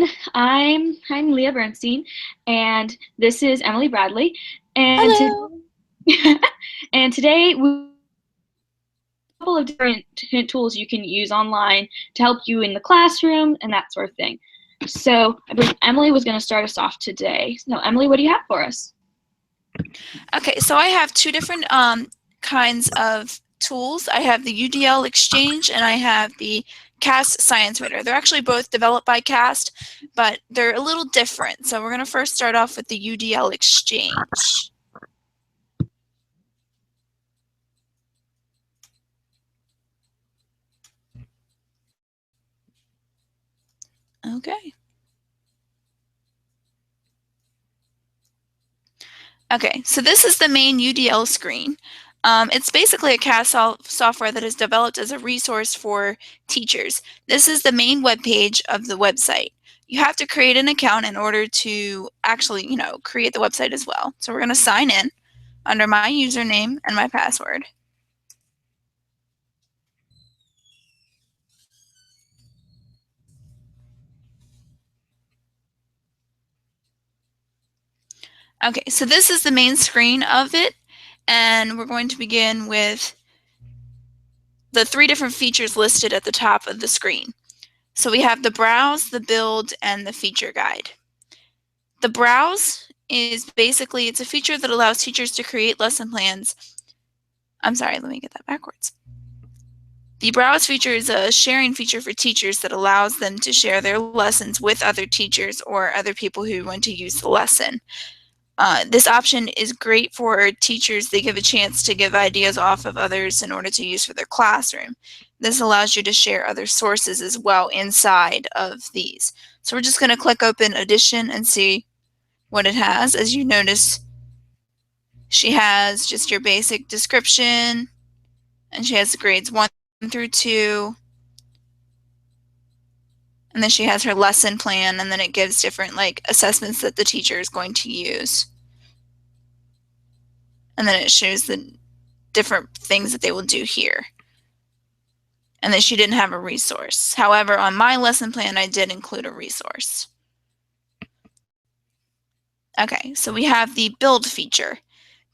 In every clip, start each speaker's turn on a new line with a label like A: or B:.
A: everyone. I'm Leah Bernstein, and this is Emily Bradley. And
B: Hello.
A: today, and today we have a couple of different tools you can use online to help you in the classroom and that sort of thing. So I believe Emily was going to start us off today. So Emily, what do you have for us?
B: Okay, so I have two different kinds of tools. I have the UDL Exchange and I have the CAST Science Reader. They're actually both developed by CAST, but they're a little different. So we're going to first start off with the UDL Exchange. Okay. Okay, so this is the main UDL screen. It's basically a CAST software that is developed as a resource for teachers. This is the main web page of the website. You have to create an account in order to actually, create the website as well. So we're going to sign in under my username and my password. Okay, so this is the main screen of it, and we're going to begin with the three different features listed at the top of the screen. So we have the browse, the build, and the feature guide. The browse is basically, it's a feature that allows teachers to create lesson plans. I'm sorry, let me get that backwards. The browse feature is a sharing feature for teachers that allows them to share their lessons with other teachers or other people who want to use the lesson. This option is great for teachers. They give a chance to give ideas off of others in order to use for their classroom. This allows you to share other sources as well inside of these. So we're just going to click open Edition and see what it has. As you notice, she has just your basic description, and she has the grades 1 through 2, and then she has her lesson plan, and then it gives different assessments that the teacher is going to use. And then it shows the different things that they will do here. And then she didn't have a resource. However, on my lesson plan, I did include a resource. Okay, so we have the build feature.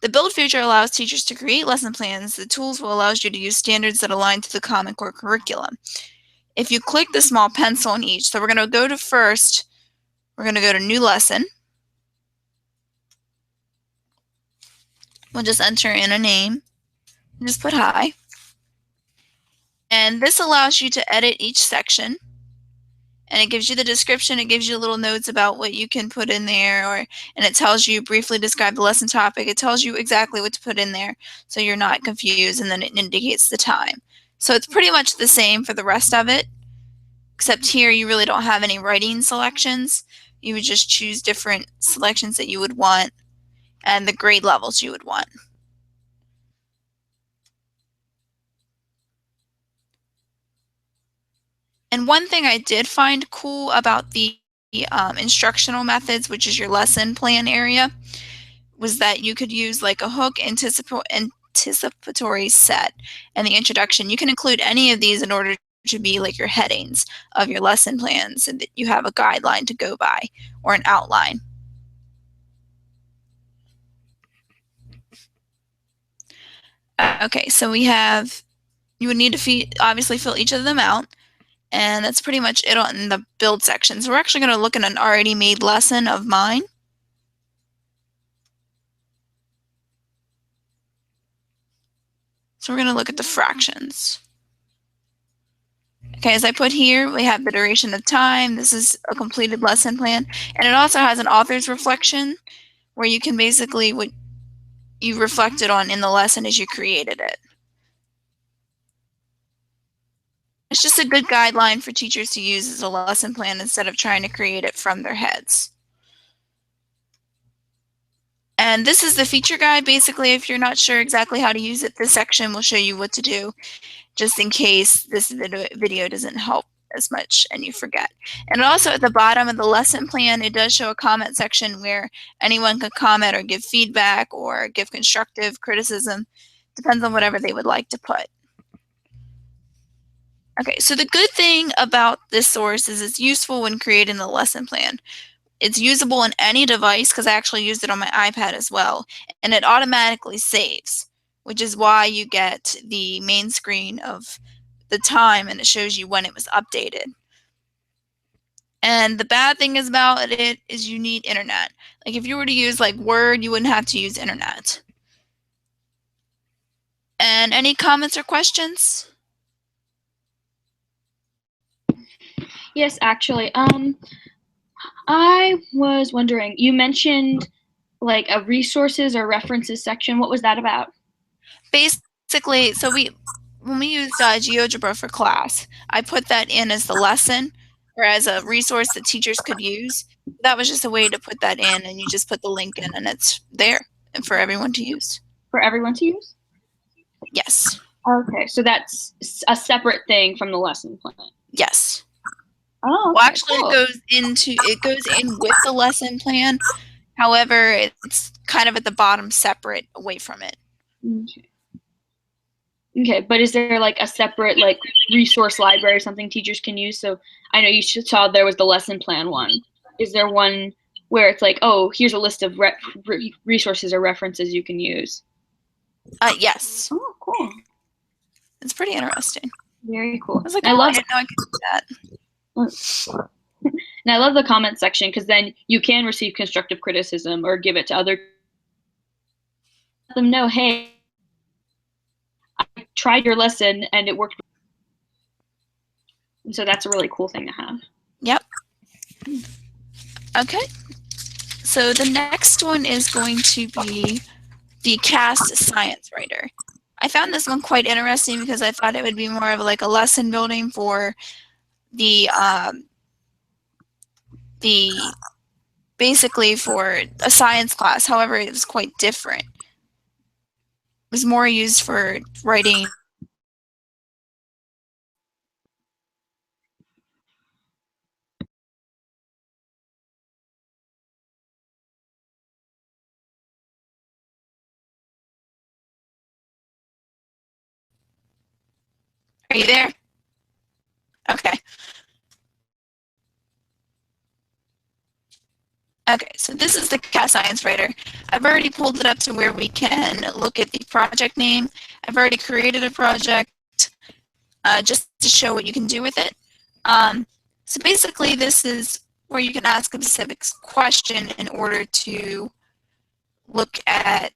B: The build feature allows teachers to create lesson plans. The tools will allow you to use standards that align to the Common Core curriculum. If you click the small pencil on each, so we're going to go to first, we're going to go to new lesson. We'll just enter in a name and just put hi. And this allows you to edit each section. And it gives you the description, it gives you little notes about what you can put in there, and it tells you briefly describe the lesson topic. It tells you exactly what to put in there so you're not confused, and then it indicates the time. So it's pretty much the same for the rest of it, except here you really don't have any writing selections. You would just choose different selections that you would want and the grade levels you would want. And one thing I did find cool about the instructional methods, which is your lesson plan area, was that you could use like a hook, anticipatory set, and the introduction. You can include any of these in order to be like your headings of your lesson plans, so that you have a guideline to go by or an outline. Okay, so you would need to obviously fill each of them out. And that's pretty much it on the build section. So we're actually going to look at an already made lesson of mine. So we're going to look at the fractions. Okay, as I put here, we have the duration of time. This is a completed lesson plan. And it also has an author's reflection where you can basically what you reflected on in the lesson as you created it. It's just a good guideline for teachers to use as a lesson plan instead of trying to create it from their heads. And this is the feature guide. Basically, if you're not sure exactly how to use it, this section will show you what to do, just in case this video doesn't help as much and you forget. And also at the bottom of the lesson plan, it does show a comment section where anyone could comment or give feedback or give constructive criticism. Depends on whatever they would like to put. Okay, so the good thing about this source is it's useful when creating the lesson plan. It's usable on any device because I actually used it on my iPad as well, and it automatically saves, which is why you get the main screen of the time and it shows you when it was updated. And the bad thing is about it is you need internet. Like if you were to use like Word, you wouldn't have to use internet. And any comments or questions?
A: Yes, actually. I was wondering, you mentioned like a resources or references section. What was that about?
B: Basically, so when we used GeoGebra for class, I put that in as the lesson or as a resource that teachers could use. That was just a way to put that in, and you just put the link in, and it's there and for everyone to use.
A: For everyone to use?
B: Yes.
A: Okay, so that's a separate thing from the lesson plan.
B: Yes.
A: Oh,
B: Well,
A: okay,
B: actually,
A: cool.
B: it goes in with the lesson plan. However, it's kind of at the bottom, separate away from it.
A: Okay. Okay, but is there like a separate like resource library or something teachers can use? So I know you saw there was the lesson plan one. Is there one where it's like, oh, here's a list of resources or references you can use?
B: Yes.
A: Oh, cool.
B: It's pretty interesting.
A: Very cool.
B: I was like,
A: I
B: oh,
A: love
B: I didn't know I could do that.
A: and I love the comment section because then you can receive constructive criticism or give it to other. Let them know, hey, I tried your lesson and it worked. And so that's a really cool thing to have.
B: Yep. Okay. So the next one is going to be the CAST Science Writer. I found this one quite interesting because I thought it would be more of like a lesson building for the basically for a science class. However, it was quite different. It was more used for writing. Are you there? Okay. Okay, so this is the CAST Science Writer. I've already pulled it up to where we can look at the project name. I've already created a project just to show what you can do with it. So basically, this is where you can ask a specific question in order to look at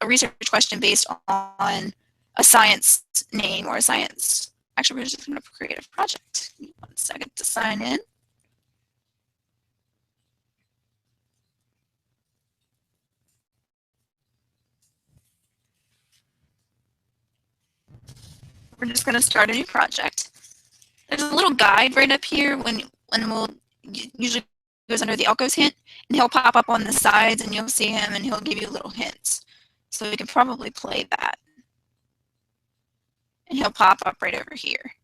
B: a research question based on a science name or a science. Actually, we're just going to create a project. Give me 1 second to sign in. We're just going to start a new project. There's a little guide right up here when we'll usually goes under the Elko's hint, and he'll pop up on the sides, and you'll see him, and he'll give you little hints. So we can probably play that, and he'll pop up right over here.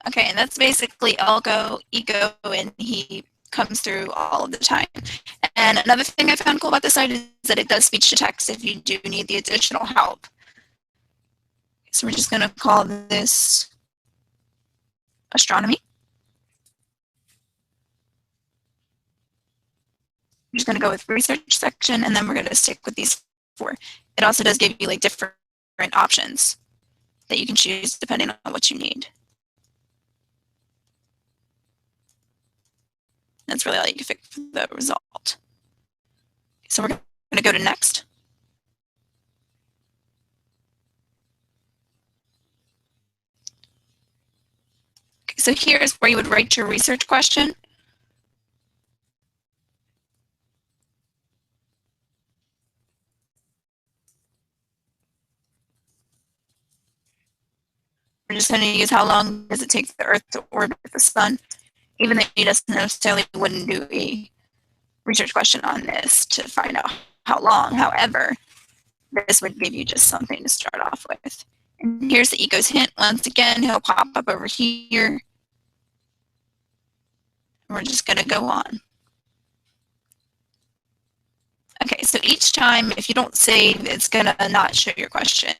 B: Okay, and that's basically Elko, Eco, and he comes through all of the time. And another thing I found cool about this site is that it does speech to text if you do need the additional help. So we're just going to call this astronomy. We're just going to go with research section, and then we're going to stick with these 4. It also does give you like different options that you can choose depending on what you need. That's really all you can pick for the result. So we're going to go to next. Okay, so here's where you would write your research question. We're just going to use how long does it take the Earth to orbit the sun, even though you just necessarily wouldn't do a research question on this to find out how long. However, this would give you just something to start off with. And here's the Eco's hint. Once again, he'll pop up over here. We're just going to go on. Okay, so each time, if you don't save, it's going to not show your question,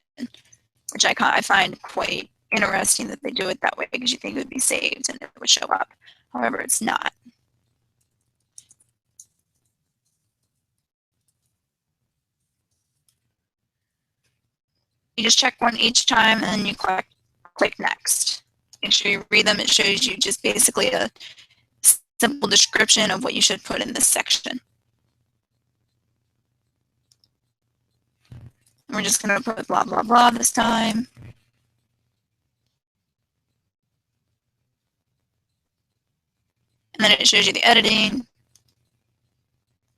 B: which I find quite interesting that they do it that way, because you think it would be saved and it would show up. However, it's not. You just check one each time, and then you click next. Make sure you read them. It shows you just basically a simple description of what you should put in this section. And we're just going to put blah, blah, blah this time. And then it shows you the editing.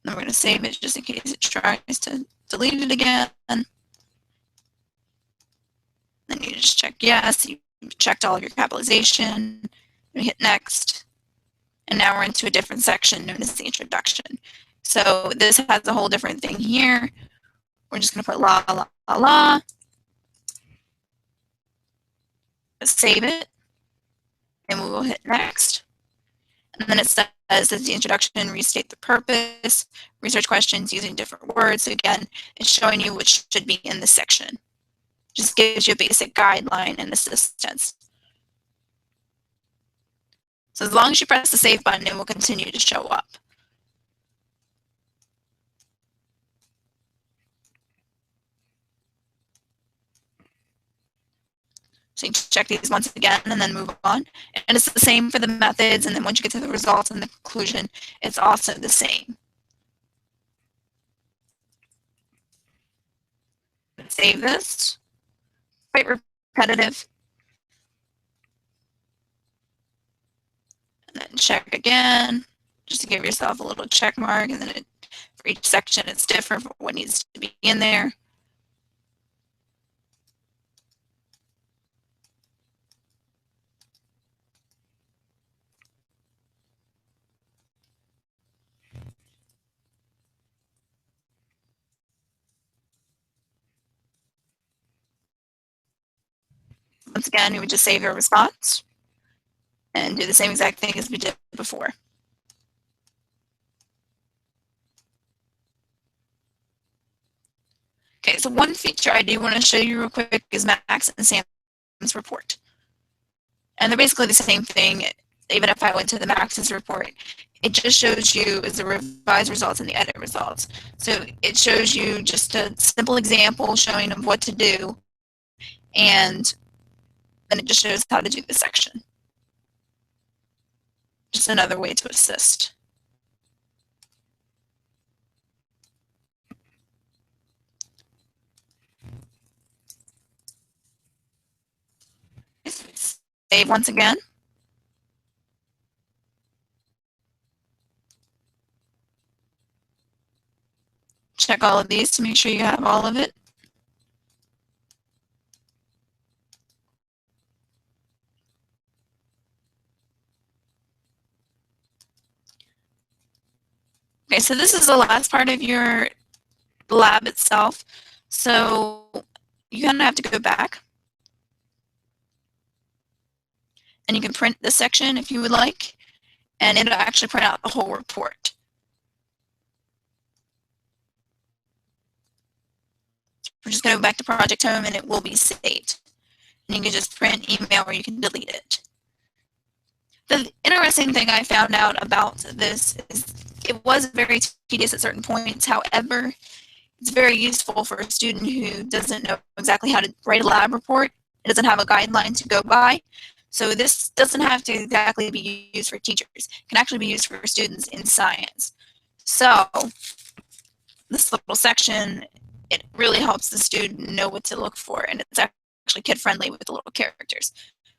B: Then we're going to save it just in case it tries to delete it again. Then you just check yes. You checked all of your capitalization. We hit next. And now we're into a different section known as the introduction. So this has a whole different thing here. We're just going to put la, la, la, la. Save it. And we will hit next. And then it says that the introduction, restate the purpose, research questions using different words. So again, it's showing you which should be in this section. Just gives you a basic guideline and assistance. So as long as you press the save button, it will continue to show up. So you check these once again and then move on. And it's the same for the methods. And then once you get to the results and the conclusion, it's also the same. Save this. Quite repetitive. And then check again, just to give yourself a little check mark. And then for each section, it's different for what needs to be in there. Once again, you would just save your response and do the same exact thing as we did before. Okay, so one feature I do want to show you real quick is Max and Sam's report. And they're basically the same thing. Even if I went to the Max's report, it just shows you the revised results and the edit results. So it shows you just a simple example showing them what to do, and then it just shows how to do the section. Just another way to assist. Save once again. Check all of these to make sure you have all of it. Okay, so this is the last part of your lab itself. So you kind of have to go back. And you can print this section if you would like, and it'll actually print out the whole report. We're just going to go back to Project Home, and it will be saved. And you can just print, email, or you can delete it. The interesting thing I found out about this is it was very tedious at certain points. However, it's very useful for a student who doesn't know exactly how to write a lab report. It doesn't have a guideline to go by. So this doesn't have to exactly be used for teachers. It can actually be used for students in science. So this little section, it really helps the student know what to look for. And it's actually kid-friendly with the little characters,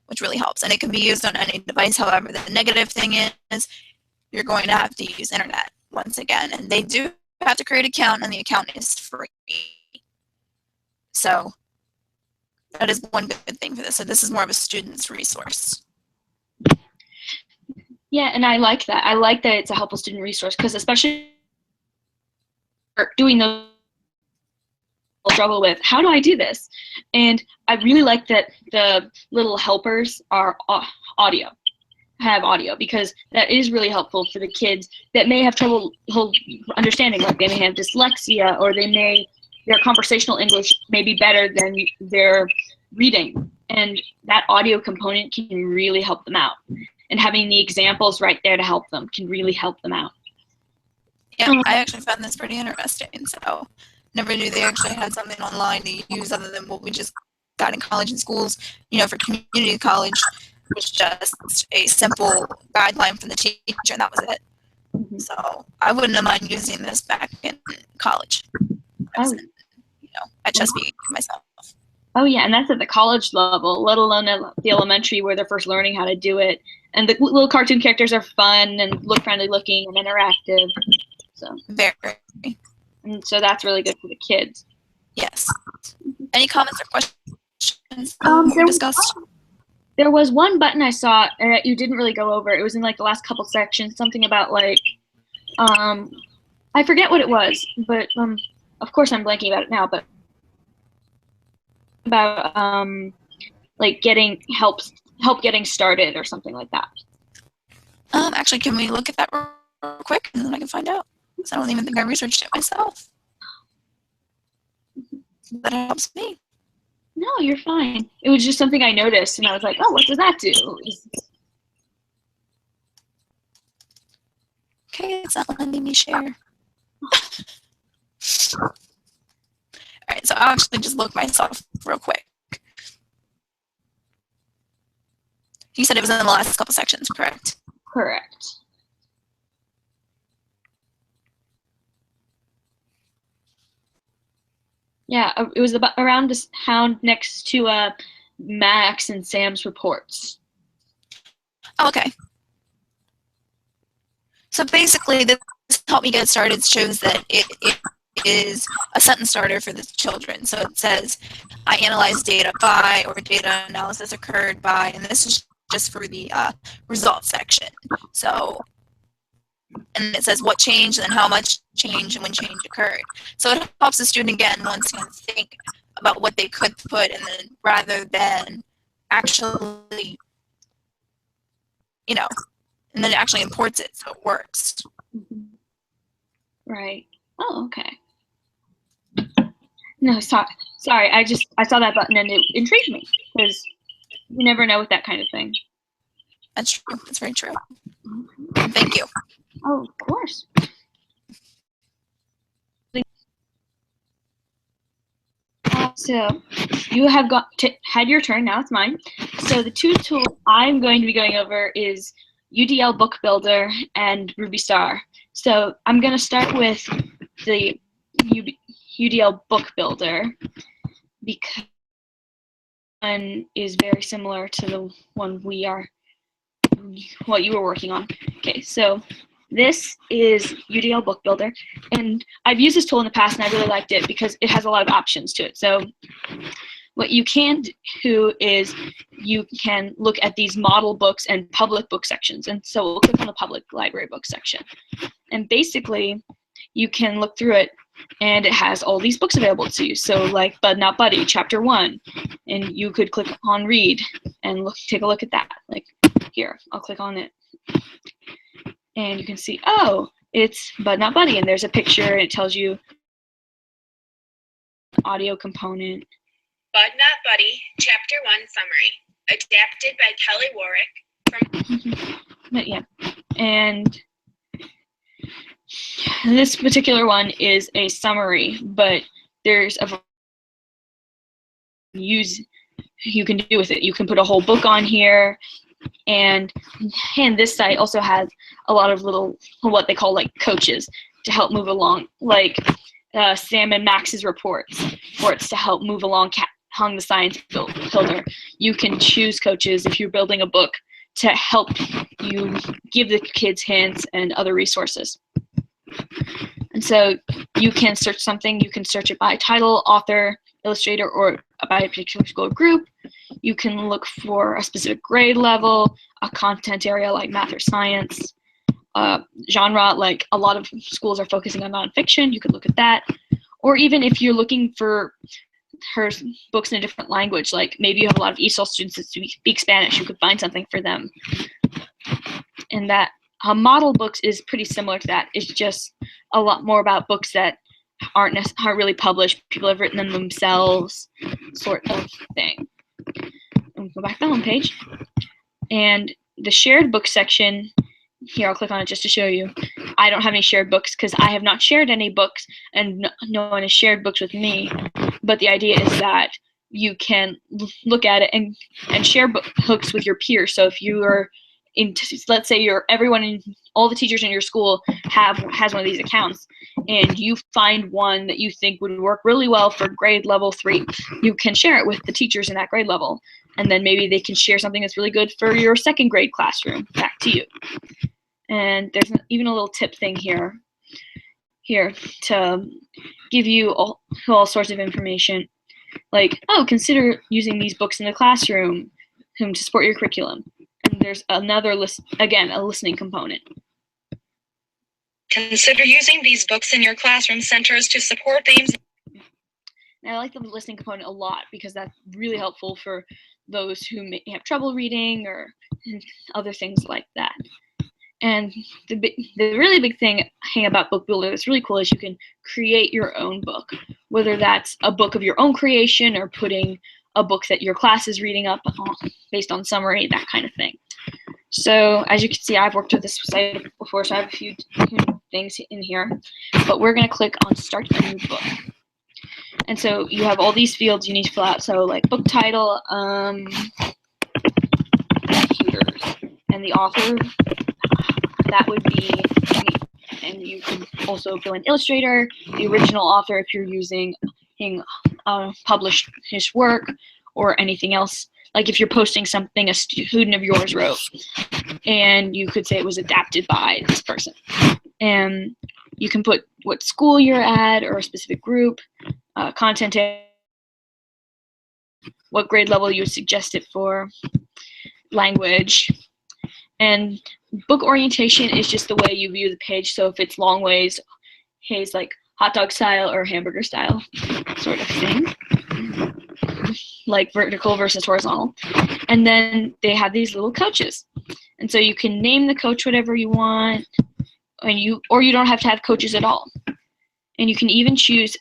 B: which really helps. And it can be used on any device. However, the negative thing is you're going to have to use internet once again. And they do have to create an account, and the account is free. So that is one good thing for this. So this is more of a student's resource.
A: Yeah, and I like that. I like that it's a helpful student resource, because especially for doing those struggle with, how do I do this? And I really like that the little helpers are audio, have audio, because that is really helpful for the kids that may have trouble understanding, like they may have dyslexia, or their conversational English may be better than their reading, and that audio component can really help them out. And having the examples right there to help them can really help them out.
B: Yeah, I actually found this pretty interesting. So never knew they actually had something online to use other than what we just got in college and schools. You know, for community college, it was just a simple guideline from the teacher, and that was it.
A: Mm-hmm.
B: So I wouldn't have mind using this back in college. At Chesapeake myself.
A: Oh yeah, and that's at the college level, let alone at the elementary where they're first learning how to do it. And the little cartoon characters are fun and look friendly looking and interactive. So
B: very.
A: And so that's really good for the kids.
B: Yes. Any comments or questions discussed?
A: There was one button I saw that you didn't really go over. It was in like the last couple sections, something about like, I forget what it was, but of course I'm blanking about it now, but about like getting help getting started or something like that.
B: Actually, can we look at that real quick and then I can find out? Because I don't even think I researched it myself. That helps me.
A: No, you're fine. It was just something I noticed, and I was like, oh, what does that do?
B: Okay, it's not letting me share. All right, so I'll actually just look myself real quick. You said it was in the last couple sections, correct?
A: Correct. Yeah, it was around this hound next to Max and Sam's reports.
B: Oh, okay. So basically, this helped me get started shows that it is a sentence starter for the children. So it says, I analyzed data by, or data analysis occurred by, and this is just for the results section. So, and it says what changed and how much change and when change occurred. So it helps the student, again, once again, think about what they could put, and then rather than actually, and then it actually imports it, so it works.
A: Mm-hmm. Right. Oh, okay. No, sorry. I saw that button and it intrigued me, because you never know with that kind of thing.
B: That's true. That's very true. Thank you.
A: Oh, of course. So you have had your turn. Now it's mine. So the two tools I'm going to be going over is UDL Book Builder and Ruby Star. So I'm going to start with the UDL Book Builder, because one is very similar to the one what you were working on. Okay, so this is UDL Book Builder, and I've used this tool in the past and I really liked it because it has a lot of options to it. So what you can do is you can look at these model books and public book sections. And so we'll click on the public library book section. And basically you can look through it and it has all these books available to you. So like Bud Not Buddy, chapter 1, and you could click on read and take a look at that. Like here, I'll click on it. And you can see, oh, it's Bud Not Buddy, and there's a picture, and it tells you audio component.
C: Bud Not Buddy, Chapter 1 Summary, adapted by Kelly Warwick.
A: But yeah, and this particular one is a summary, but there's a you can do with it. You can put a whole book on here, and this site also has a lot of little, what they call like coaches to help move along, like Sam and Max's reports to help move along the science builder. You can choose coaches if you're building a book to help you give the kids hints and other resources. And so you can search something. You can search it by title, author, illustrator, or by a particular school group. You can look for a specific grade level, a content area like math or science, genre, like a lot of schools are focusing on nonfiction. You could look at that. Or even if you're looking for her books in a different language, like maybe you have a lot of ESOL students that speak Spanish, you could find something for them. And that model books is pretty similar to that. It's just a lot more about books that aren't really published. People have written them themselves, sort of thing. And go back to the home page. And the shared book section, here I'll click on it just to show you. I don't have any shared books because I have not shared any books, and no one has shared books with me. But the idea is that you can look at it and share books with your peers. So if you are let's say all the teachers in your school has one of these accounts, and you find one that you think would work really well for grade level 3, you can share it with the teachers in that grade level, and then maybe they can share something that's really good for your 2nd grade classroom back to you. And there's even a little tip thing here to give you all sorts of information, like, oh, consider using these books in the classroom to support your curriculum. And there's another a listening component.
C: Consider using these books in your classroom centers to support themes.
A: And I like the listening component a lot because that's really helpful for those who may have trouble reading or other things like that. And the really big thing about Book Builder that's really cool is you can create your own book, whether that's a book of your own creation or putting a book that your class is reading up based on summary, that kind of thing. So as you can see, I've worked with this site before, so I have a few things in here. But we're going to click on Start a New Book. And so you have all these fields you need to fill out. So like book title, computers, and the author. That would be me. And you can also fill in illustrator, the original author if you're using published his work, or anything else. Like if you're posting something a student of yours wrote, and you could say it was adapted by this person. And you can put what school you're at or a specific group, content, what grade level you would suggest it for, language. And book orientation is just the way you view the page. So if it's long ways, it's like hot dog style or hamburger style sort of thing, like vertical versus horizontal. And then they have these little coaches. And so you can name the coach whatever you want, or you don't have to have coaches at all. And you can even choose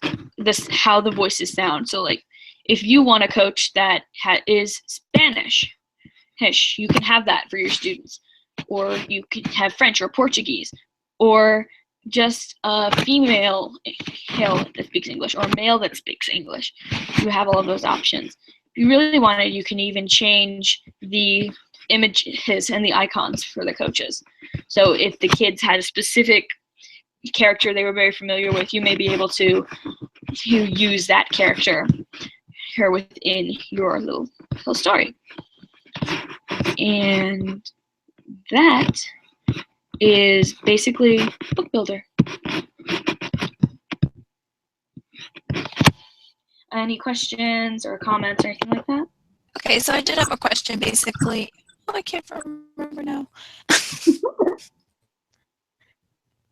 A: how the voices sound. So like if you want a coach that is Spanish, you can have that for your students. Or you could have French or Portuguese, or just a female that speaks English, or a male that speaks English. You have all of those options. If you really wanted, you can even change the images and the icons for the coaches. So if the kids had a specific character they were very familiar with, you may be able to use that character here within your little story. And that is basically Book Builder. Any questions or comments or anything like that?
B: Okay, so I did have a question basically. Oh, I can't remember now.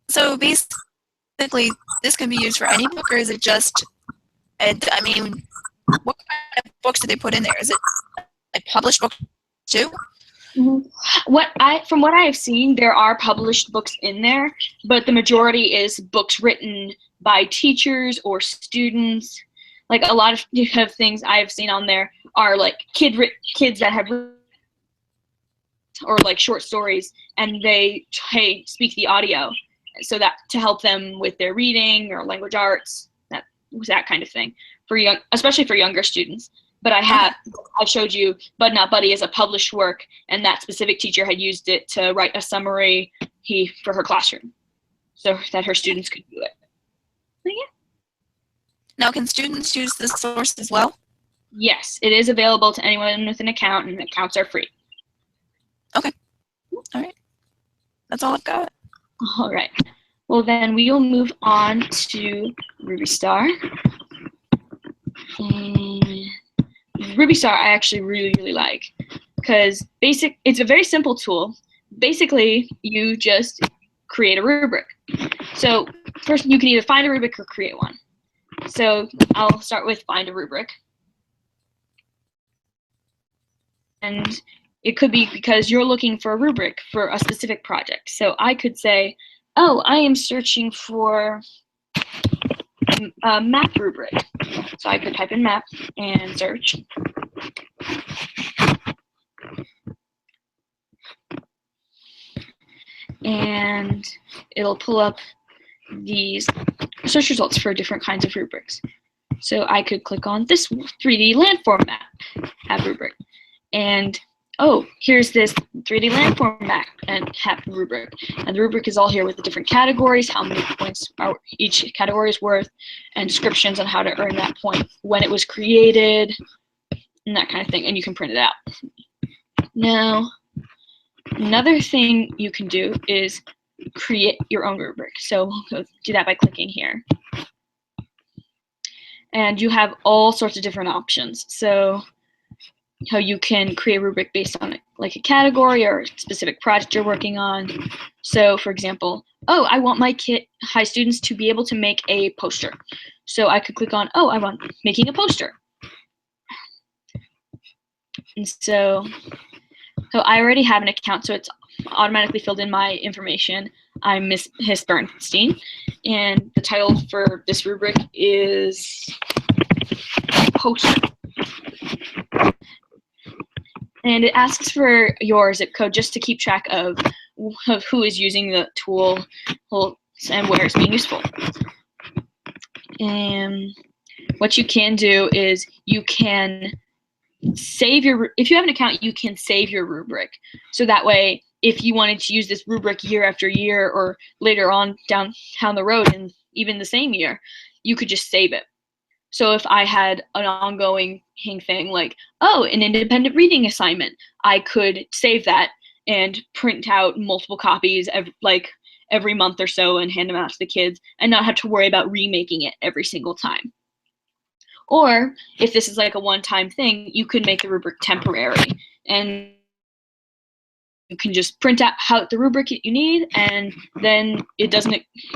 B: So basically, this can be used for any book, or is it just, what kind of books do they put in there? Is it like published books too?
A: Mm-hmm. From what I have seen, there are published books in there, but the majority is books written by teachers or students. Like a lot of things I have seen on there are like kids that have, or like short stories, and they speak the audio, so that to help them with their reading or language arts, that kind of thing especially for younger students. But I showed you Bud Not Buddy as a published work, and that specific teacher had used it to write a summary for her classroom so that her students could do it. So, yeah.
B: Now, can students use this source as well?
A: Yes, it is available to anyone with an account, and accounts are free.
B: Okay. All right. That's all I've got.
A: All right. Well, then we will move on to Ruby Star. Ruby Star I actually really, really like, because it's a very simple tool. Basically, you just create a rubric. So first, you can either find a rubric or create one. So I'll start with find a rubric. And it could be because you're looking for a rubric for a specific project. So I could say, oh, I am searching for a map rubric. So I could type in map and search. And it'll pull up these search results for different kinds of rubrics. So I could click on this 3D landform map rubric. And oh, here's this 3D landform map and rubric. And the rubric is all here with the different categories, how many points are each category is worth, and descriptions on how to earn that point, when it was created, and that kind of thing. And you can print it out. Now, another thing you can do is create your own rubric. So we'll do that by clicking here. And you have all sorts of different options. So how you can create a rubric based on like a category or a specific project you're working on. So for example, oh, I want my high students to be able to make a poster. So I could click on, oh, I want making a poster. And so I already have an account, so it's automatically filled in my information. I'm Miss Hiss Bernstein, and the title for this rubric is poster. And it asks for your zip code just to keep track of who is using the tool and where it's being useful. And what you can do is you can save if you have an account, you can save your rubric. So that way, if you wanted to use this rubric year after year or later on down the road and even the same year, you could just save it. So if I had an ongoing thing like, oh, an independent reading assignment, I could save that and print out multiple copies every month or so and hand them out to the kids and not have to worry about remaking it every single time. Or if this is like a one-time thing, you could make the rubric temporary and you can just print out the rubric you need, and then it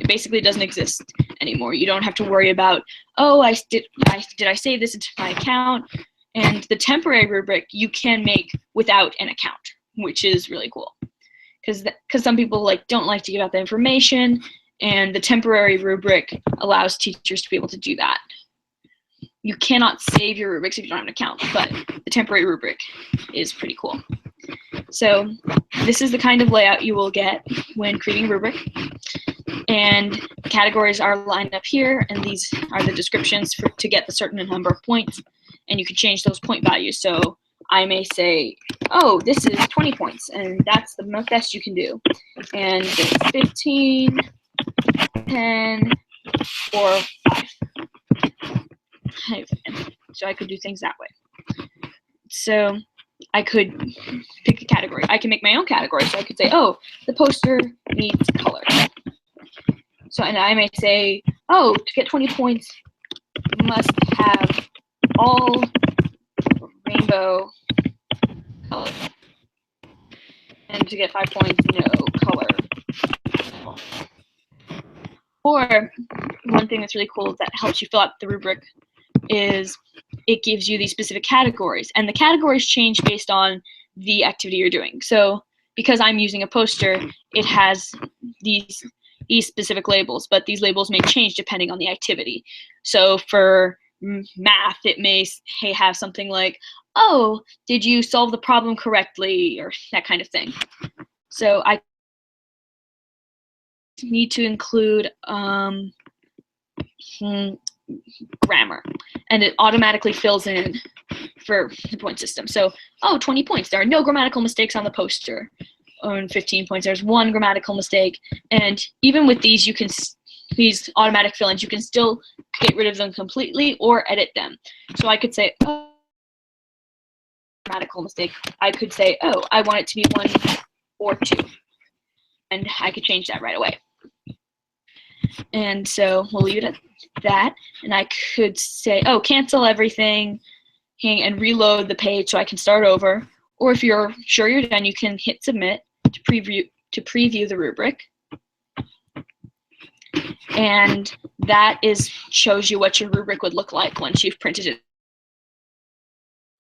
A: basically doesn't exist anymore. You don't have to worry about, oh, did I save this into my account? And the temporary rubric you can make without an account, which is really cool. Because some people don't like to give out the information, and the temporary rubric allows teachers to be able to do that. You cannot save your rubrics if you don't have an account, but the temporary rubric is pretty cool. So this is the kind of layout you will get when creating a rubric. And the categories are lined up here, and these are the descriptions to get the certain number of points. And you can change those point values. So I may say, oh, this is 20 points, and that's the best you can do. And it's 15, 10, or 5. So I could do things that way. So I could pick a category. I can make my own category. So I could say, oh, the poster needs color. So, and I may say, oh, to get 20 points, you must have all rainbow colors. And to get 5 points, no color. Or one thing that's really cool that helps you fill out the rubric is it gives you these specific categories, and the categories change based on the activity you're doing. So because I'm using a poster, it has these specific labels, but these labels may change depending on the activity. So for math, it may have something like, oh, did you solve the problem correctly, or that kind of thing. So I need to include grammar, and it automatically fills in for the point system. So, oh, 20 points, there are no grammatical mistakes on the poster. On 15 points, there's one grammatical mistake. And even with these, these automatic fill-ins, you can still get rid of them completely or edit them. So I could say, oh, grammatical mistake. I could say, oh, I want it to be 1 or 2. And I could change that right away. And so we'll leave it at that. And I could say, oh, cancel everything and reload the page so I can start over. Or if you're sure you're done, you can hit submit to preview the rubric. And that shows you what your rubric would look like once you've printed it,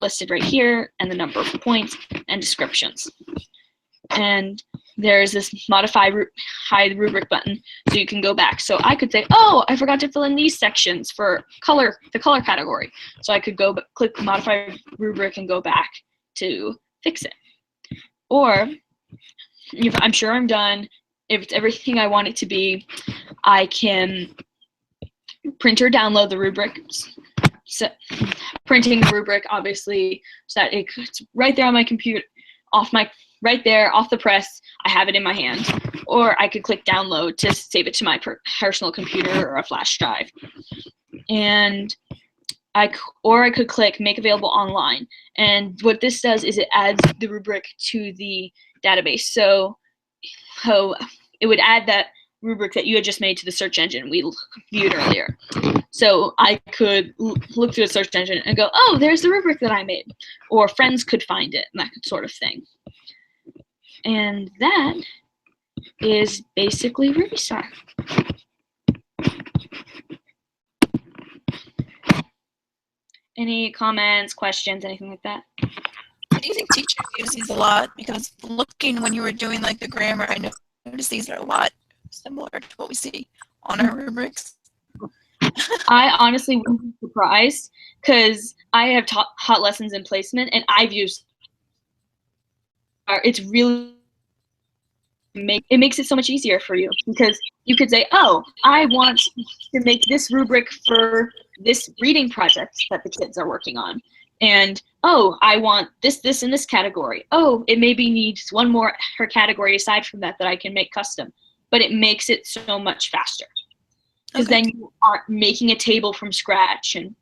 A: listed right here, and the number of points and descriptions. And there's this hide rubric button, so you can go back. So I could say, oh, I forgot to fill in these sections for the color category. So I could go click modify rubric and go back to fix it. Or if I'm sure I'm done, if it's everything I want it to be, I can print or download the rubric. So, printing the rubric, obviously, so that it's right there on my computer, right there off the press. I have it in my hand. Or I could click download to save it to my personal computer or a flash drive. And I could click make available online. And what this does is it adds the rubric to the database. So it would add that rubric that you had just made to the search engine we viewed earlier. So I could look through the search engine and go, oh, there's the rubric that I made. Or friends could find it, and that sort of thing. And that is basically RubyStar. Any comments, questions, anything like that?
B: Do you think teachers use these a lot? Because looking when you were doing like the grammar, I noticed these are a lot similar to what we see on our rubrics.
A: I honestly wouldn't be surprised because I have taught lessons in placement, and I've used it's really it makes it so much easier for you, because you could say, oh, I want to make this rubric for this reading project that the kids are working on. And, oh, I want this, and this category. Oh, it maybe needs one more category aside from that I can make custom. But it makes it so much faster. Because then you aren't making a table from scratch and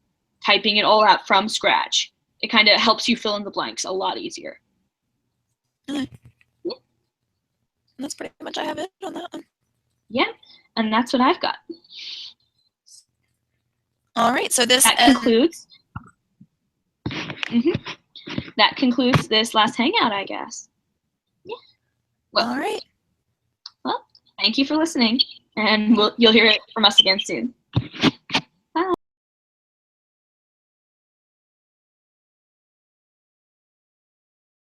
A: typing it all out from scratch. It kind of helps you fill in the blanks a lot easier.
B: Okay. Yeah. That's pretty much I have it on that one.
A: Yeah, and that's what I've got.
B: All right, so
A: that concludes. That concludes this last Hangout, I guess. Yeah. Well,
B: all right.
A: Well, thank you for listening, and you'll hear it from us again soon.